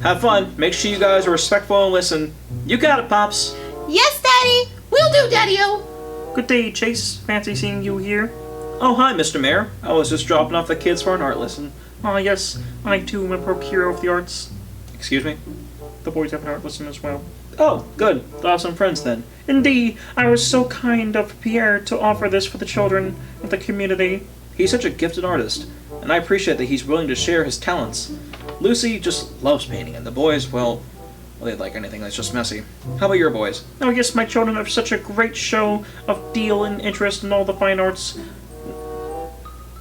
Have fun. Make sure you guys are respectful and listen. You got it, Pops. Yes, Daddy. Will do, Daddy-o. Good day, Chase. Fancy seeing you here. Oh, hi, Mr. Mayor. I was just dropping off the kids for an art lesson. Ah, yes. I too am a procurator of the arts. Excuse me? The boys have an art lesson as well. Oh, good. They'll have some friends then. Indeed, I was so kind of Pierre to offer this for the children of the community. He's such a gifted artist, and I appreciate that he's willing to share his talents. Lucy just loves painting, and the boys, well, they'd like anything that's just messy. How about your boys? Oh yes, my children have such a great show of deal and interest in all the fine arts.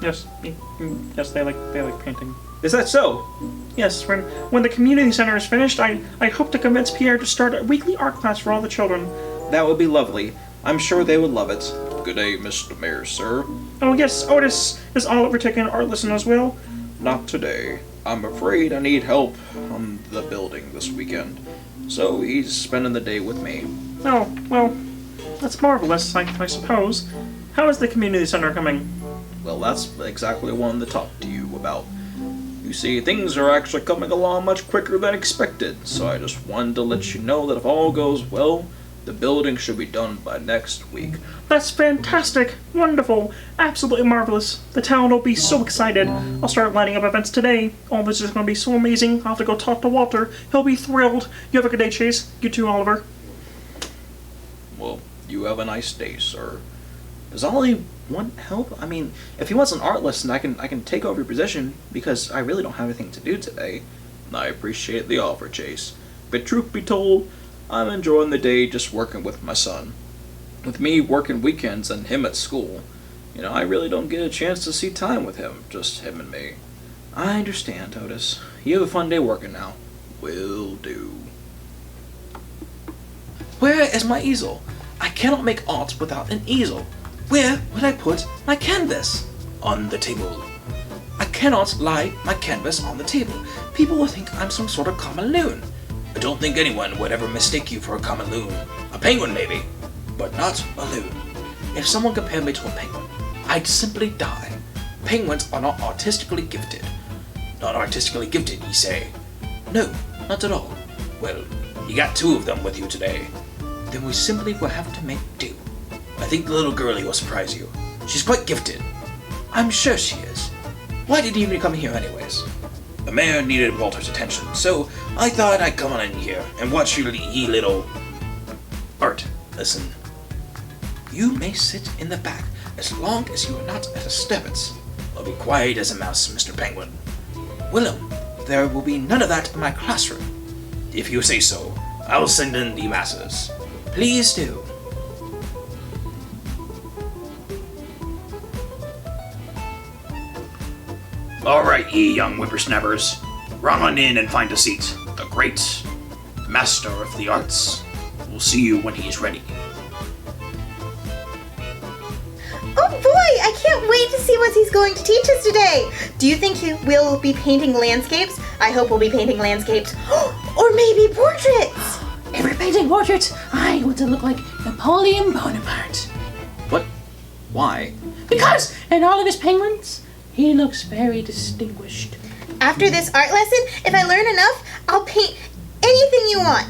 Yes, they like painting. Is that so? Yes, when the community center is finished, I hope to convince Pierre to start a weekly art class for all the children. That would be lovely. I'm sure they would love it. Good day, Mr. Mayor, sir. Oh yes, Otis, is Oliver taking an art lesson as well? Not today. I'm afraid I need help on the building this weekend, so he's spending the day with me. Oh, well, that's marvelous, I suppose. How is the community center coming? Well, that's exactly what I wanted to talk to you about. You see, things are actually coming along much quicker than expected, so I just wanted to let you know that if all goes well, the building should be done by next week. That's fantastic! Wonderful! Absolutely marvelous! The town will be so excited. I'll start lining up events today. All this is going to be so amazing. I'll have to go talk to Walter. He'll be thrilled. You have a good day, Chase. You too, Oliver. Well, you have a nice day, sir. Does Ollie want help? I mean, if he wants an art lesson, I can take over your position, because I really don't have anything to do today. I appreciate the offer, Chase. But truth be told, I'm enjoying the day just working with my son. With me working weekends and him at school, I really don't get a chance to see time with him, just him and me. I understand, Otis. You have a fun day working now. Will do. Where is my easel? I cannot make art without an easel. Where would I put my canvas? On the table. I cannot lie my canvas on the table. People will think I'm some sort of common loon. I don't think anyone would ever mistake you for a common loon. A penguin, maybe, but not a loon. If someone compared me to a penguin, I'd simply die. Penguins are not artistically gifted. Not artistically gifted, ye say? No, not at all. Well, you got two of them with you today. Then we simply will have to make do. I think the little girlie will surprise you. She's quite gifted. I'm sure she is. Why did you even come here anyways? The mayor needed Walter's attention, so I thought I'd come on in here and watch your little art lesson. You may sit in the back as long as you are not at a disturbance. I'll be quiet as a mouse, Mr. Penguin. Willem, there will be none of that in my classroom. If you say so, I'll send in the masses. Please do. Alright, ye young whippersnappers. Run on in and find a seat. The great master of the arts will see you when he's ready. Oh boy, I can't wait to see what he's going to teach us today. Do you think he will be painting landscapes? I hope we'll be painting landscapes. Or maybe portraits. If we're painting portraits, I want to look like Napoleon Bonaparte. What? Why? Because in all of his penguins, he looks very distinguished. After this art lesson, if I learn enough, I'll paint anything you want.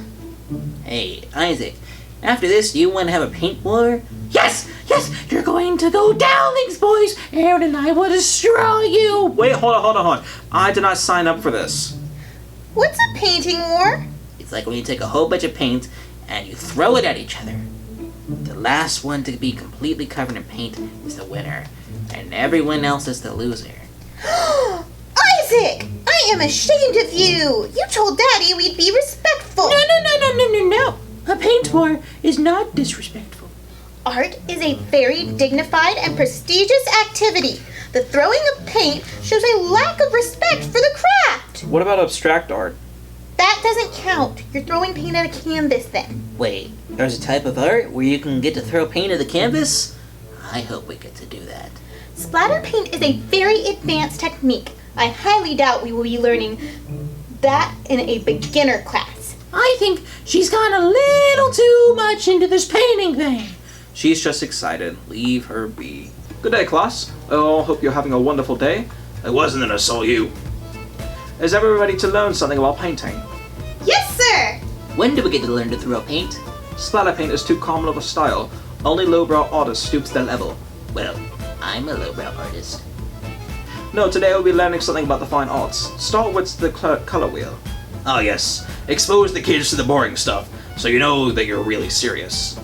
Hey, Isaac, after this, do you want to have a paint war? Yes, you're going to go down, Lynx boys. Aaron and I will destroy you. Wait, hold on. I did not sign up for this. What's a painting war? It's like when you take a whole bunch of paint and you throw it at each other. The last one to be completely covered in paint is the winner, and everyone else is the loser. Isaac! I am ashamed of you! You told Daddy we'd be respectful! No. A paint war is not disrespectful. Art is a very dignified and prestigious activity. The throwing of paint shows a lack of respect for the craft. What about abstract art? That doesn't count. You're throwing paint at a canvas then. Wait, there's a type of art where you can get to throw paint at the canvas? I hope we get to do that. Splatter paint is a very advanced technique. I highly doubt we will be learning that in a beginner class. I think she's gone a little too much into this painting thing. She's just excited. Leave her be. Good day, class. I all hope you're having a wonderful day. It wasn't that I saw you. Is everyone ready to learn something about painting? Yes, sir! When do we get to learn to throw paint? Splatter paint is too common of a style. Only lowbrow artists stoop to their level. Well, I'm a lowbrow artist. No, today we'll be learning something about the fine arts. Start with the color wheel. Ah yes, expose the kids to the boring stuff, so you know that you're really serious.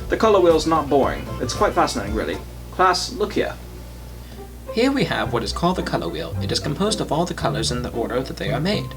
The color wheel's not boring. It's quite fascinating, really. Class, look here. Here we have what is called the color wheel. It is composed of all the colors in the order that they are made.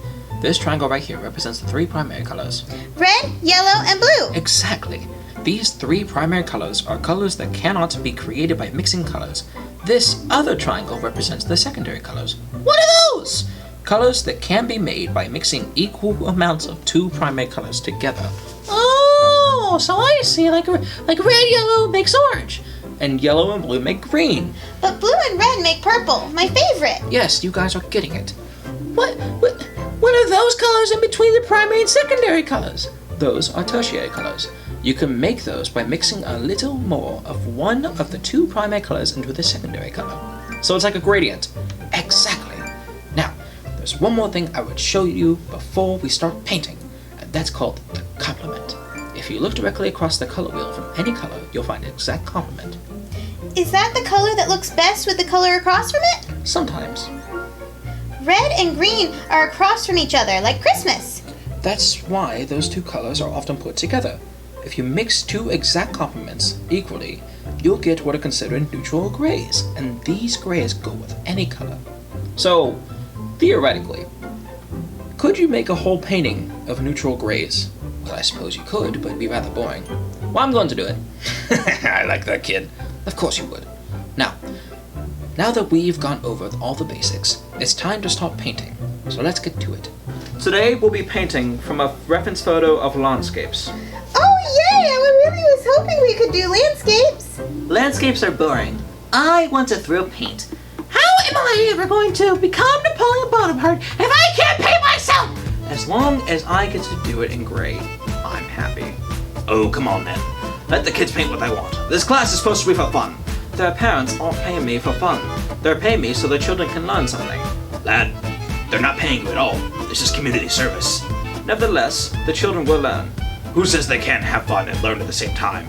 This triangle right here represents the three primary colors. Red, yellow, and blue. Exactly. These three primary colors are colors that cannot be created by mixing colors. This other triangle represents the secondary colors. What are those? Colors that can be made by mixing equal amounts of two primary colors together. Oh, so I see, like red, yellow makes orange. And yellow and blue make green. But blue and red make purple, my favorite. Yes, you guys are getting it. What are those colors in between the primary and secondary colors? Those are tertiary colors. You can make those by mixing a little more of one of the two primary colors into the secondary color. So it's like a gradient. Exactly. Now, there's one more thing I would show you before we start painting, and that's called the complement. If you look directly across the color wheel from any color, you'll find an exact complement. Is that the color that looks best with the color across from it? Sometimes. Red and green are across from each other, like Christmas. That's why those two colors are often put together. If you mix two exact complements equally, you'll get what are considered neutral grays, and these grays go with any color. So, theoretically, could you make a whole painting of neutral grays? Well, I suppose you could, but it'd be rather boring. Well, I'm going to do it. I like that kid. Of course you would. Now that we've gone over all the basics, it's time to start painting. So let's get to it. Today we'll be painting from a reference photo of landscapes. Oh yay! I really was hoping we could do landscapes. Landscapes are boring. I want to throw paint. How am I ever going to become Napoleon Bonaparte if I can't paint myself? As long as I get to do it in gray, I'm happy. Oh, come on then. Let the kids paint what they want. This class is supposed to be for fun. Their parents aren't paying me for fun. They're paying me so their children can learn something. Lad, they're not paying you at all. This is community service. Nevertheless, the children will learn. Who says they can't have fun and learn at the same time?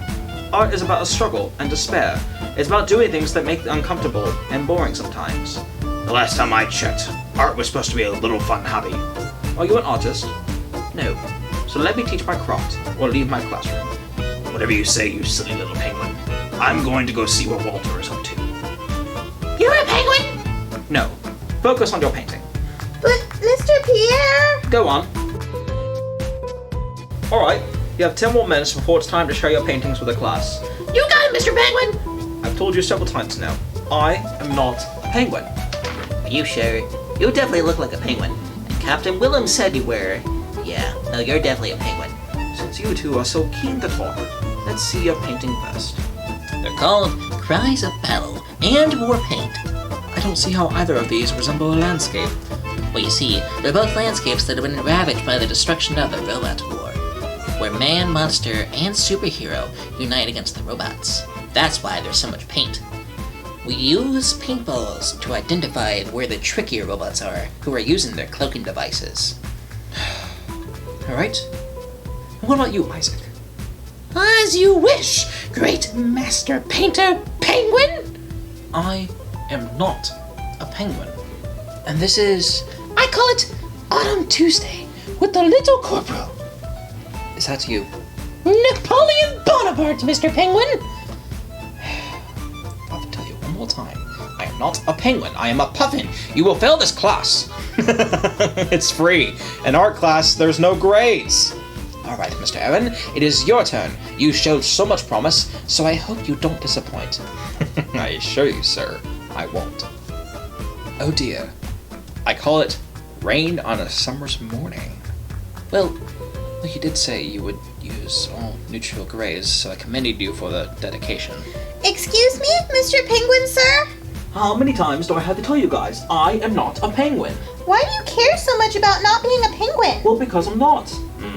Art is about a struggle and despair. It's about doing things that make uncomfortable and boring sometimes. The last time I checked, art was supposed to be a little fun hobby. Are you an artist? No. So let me teach my craft, or leave my classroom. Whatever you say, you silly little penguin. I'm going to go see what Walter is up to. You're a penguin? No. Focus on your painting. But, Mr. Pierre... Go on. Alright, you have 10 more minutes before it's time to share your paintings with the class. You got it, Mr. Penguin! I've told you several times now, I am not a penguin. Are you sure? You definitely look like a penguin. And Captain Willem said you were. Yeah, no, you're definitely a penguin. Since you two are so keen to talk, let's see your painting first. They're called Cries of Battle and War Paint. I don't see how either of these resemble a landscape. Well, you see, they're both landscapes that have been ravaged by the destruction of the robot war, where man, monster, and superhero unite against the robots. That's why there's so much paint. We use paintballs to identify where the trickier robots are, who are using their cloaking devices. Alright. And what about you, Isaac? As you wish, great master painter penguin! I am not a penguin. And this is... I call it Autumn Tuesday with the little corporal. Is that you? Napoleon Bonaparte, Mr. Penguin! I'll have to tell you one more time. I am not a penguin. I am a puffin. You will fail this class. It's free. In art class, there's no grades. Alright, Mr. Aaron, it is your turn. You showed so much promise, so I hope you don't disappoint. I assure you, sir, I won't. Oh dear. I call it rain on a summer's morning. Well, you did say you would use all neutral grays, so I commended you for the dedication. Excuse me, Mr. Penguin, sir? How many times do I have to tell you guys? I am not a penguin. Why do you care so much about not being a penguin? Well, because I'm not.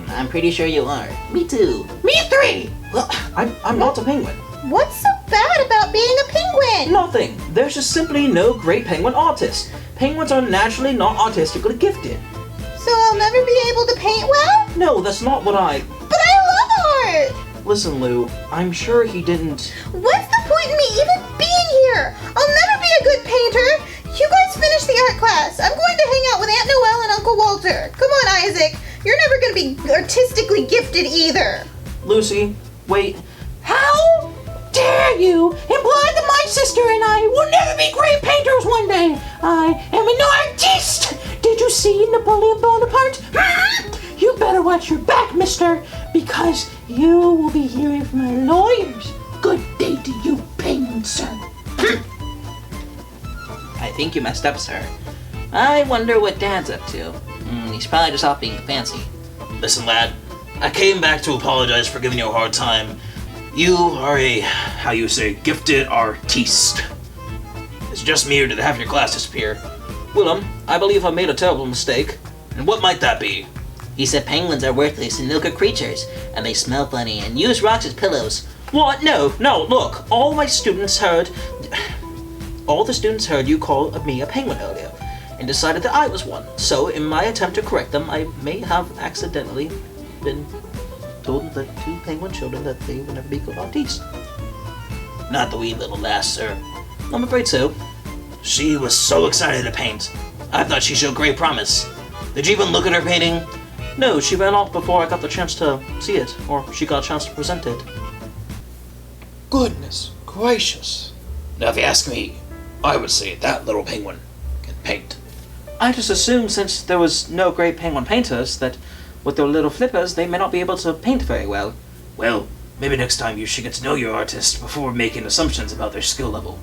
I'm pretty sure you are. Me too. Me three! Well, I'm not a penguin. What's so bad about being a penguin? Nothing. There's just simply no great penguin artist. Penguins are naturally not artistically gifted. So I'll never be able to paint well? No, that's not what I... But I love art! Listen, Lou, I'm sure he didn't... What's the point in me even being here? I'll never be a good painter. You guys finish the art class. I'm going to hang out with Aunt Noelle and Uncle Walter. Come on, Isaac. You're never going to be artistically gifted either. Lucy, wait. How dare you imply that my sister and I will never be great painters one day? I am an artiste! Did you see Napoleon Bonaparte? You better watch your back, mister, because you will be hearing from my lawyers. Good day to you, penguin, sir. I think you messed up, sir. I wonder what Dad's up to. He's probably just off being fancy. Listen, lad, I came back to apologize for giving you a hard time. You are a, how you say, gifted artiste. It's just me here to have your class disappear. Willem, I believe I made a terrible mistake. And what might that be? He said penguins are worthless and no-good creatures, and they smell funny and use rocks as pillows. What? No, look. All the students heard you call me a penguin earlier, and decided that I was one. So, in my attempt to correct them, I may have accidentally been told the two penguin children that they would never be good artists. Not the wee little lass, sir. I'm afraid so. She was so excited to paint. I thought she showed great promise. Did you even look at her painting? No, she ran off before I got the chance to see it, or she got a chance to present it. Goodness gracious. Now, if you ask me, I would say that little penguin can paint. I just assumed since there was no great penguin painters that with their little flippers they may not be able to paint very well. Well, maybe next time you should get to know your artist before making assumptions about their skill level.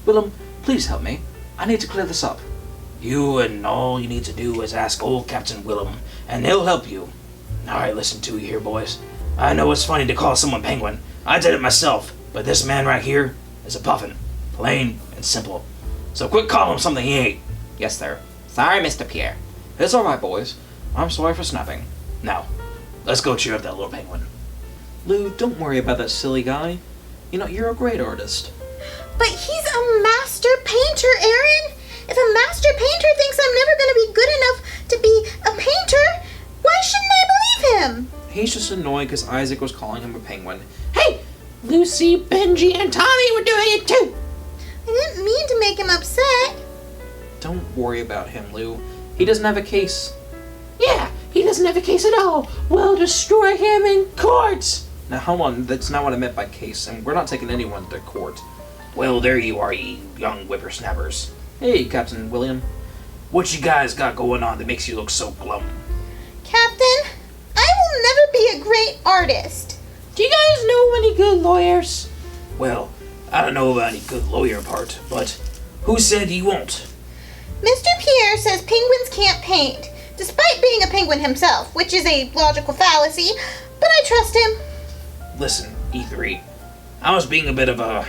Willem, please help me. I need to clear this up. You and all you need to do is ask old Captain Willem, and he'll help you. Alright, listen to you here, boys. I know it's funny to call someone penguin. I did it myself, but this man right here is a puffin. Plain and simple. So quit calling him something he ain't. Yes, sir. Sorry, Mr. Pierre. It's alright, boys. I'm sorry for snapping. Now, let's go cheer up that little penguin. Lou, don't worry about that silly guy. You know, you're a great artist. But he's a master painter, Aaron. If a master painter thinks I'm never going to be good enough to be a painter, why shouldn't I believe him? He's just annoyed because Isaac was calling him a penguin. Hey! Lucy, Benji, and Tommy were doing it too! I didn't mean to make him upset. Don't worry about him, Lou. He doesn't have a case. Yeah, he doesn't have a case at all. We'll destroy him in court! Now, hold on. That's not what I meant by case, and we're not taking anyone to court. Well, there you are, ye young whippersnappers. Hey, Captain William. What you guys got going on that makes you look so glum? Captain, I will never be a great artist. Do you guys know any good lawyers? Well, I don't know about any good lawyer part, but who said he won't? Mr. Pierre says penguins can't paint, despite being a penguin himself, which is a logical fallacy, but I trust him. Listen, E3, I was being a bit of a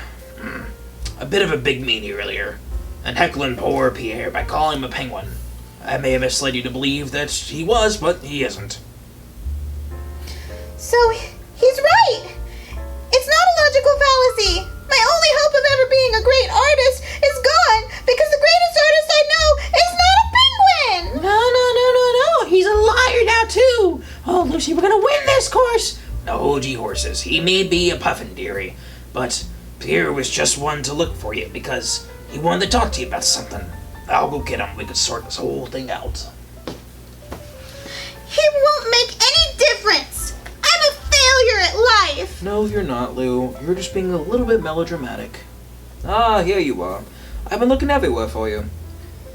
big meanie earlier, and heckling poor Pierre by calling him a penguin. I may have misled you to believe that he was, but he isn't. So, he's right. It's not a logical fallacy. My Lucy, we're gonna win this course! No, G-horses, he may be a Puffin, dearie, but Pierre was just one to look for you because he wanted to talk to you about something. I'll go get him. We could sort this whole thing out. It won't make any difference. I'm a failure at life. No, you're not, Lou. You're just being a little bit melodramatic. Ah, here you are. I've been looking everywhere for you.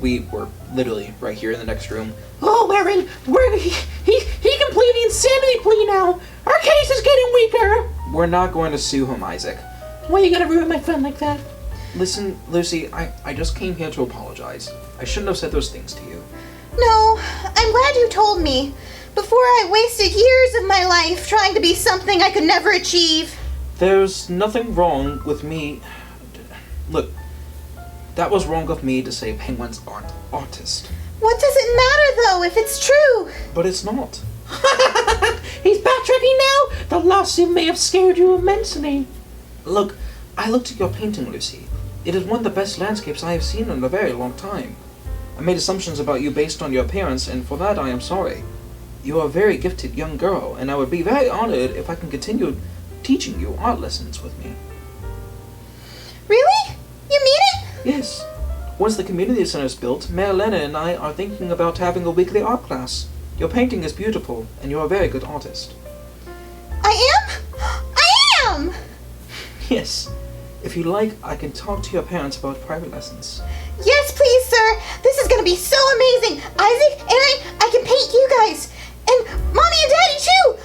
We were literally right here in the next room. Oh, Aaron, he can plead the insanity plea now. Our case is getting weaker. We're not going to sue him, Isaac. Why you gotta ruin my fun like that? Listen, Lucy, I just came here to apologize. I shouldn't have said those things to you. No, I'm glad you told me. Before I wasted years of my life trying to be something I could never achieve. There's nothing wrong with me. Look, that was wrong of me to say penguins aren't autists. What does it matter though if it's true? But it's not. He's backtracking now? The lawsuit may have scared you immensely. Look, I looked at your painting, Lucy. It is one of the best landscapes I have seen in a very long time. I made assumptions about you based on your appearance, and for that I am sorry. You are a very gifted young girl, and I would be very honored if I can continue teaching you art lessons with me. Really? You mean it? Yes. Once the community center is built, Mayor Leonard and I are thinking about having a weekly art class. Your painting is beautiful, and you're a very good artist. I am? I am! Yes. If you like, I can talk to your parents about private lessons. Yes, please, sir. This is gonna be so amazing. Isaac and I can paint you guys. And Mommy and Daddy, too.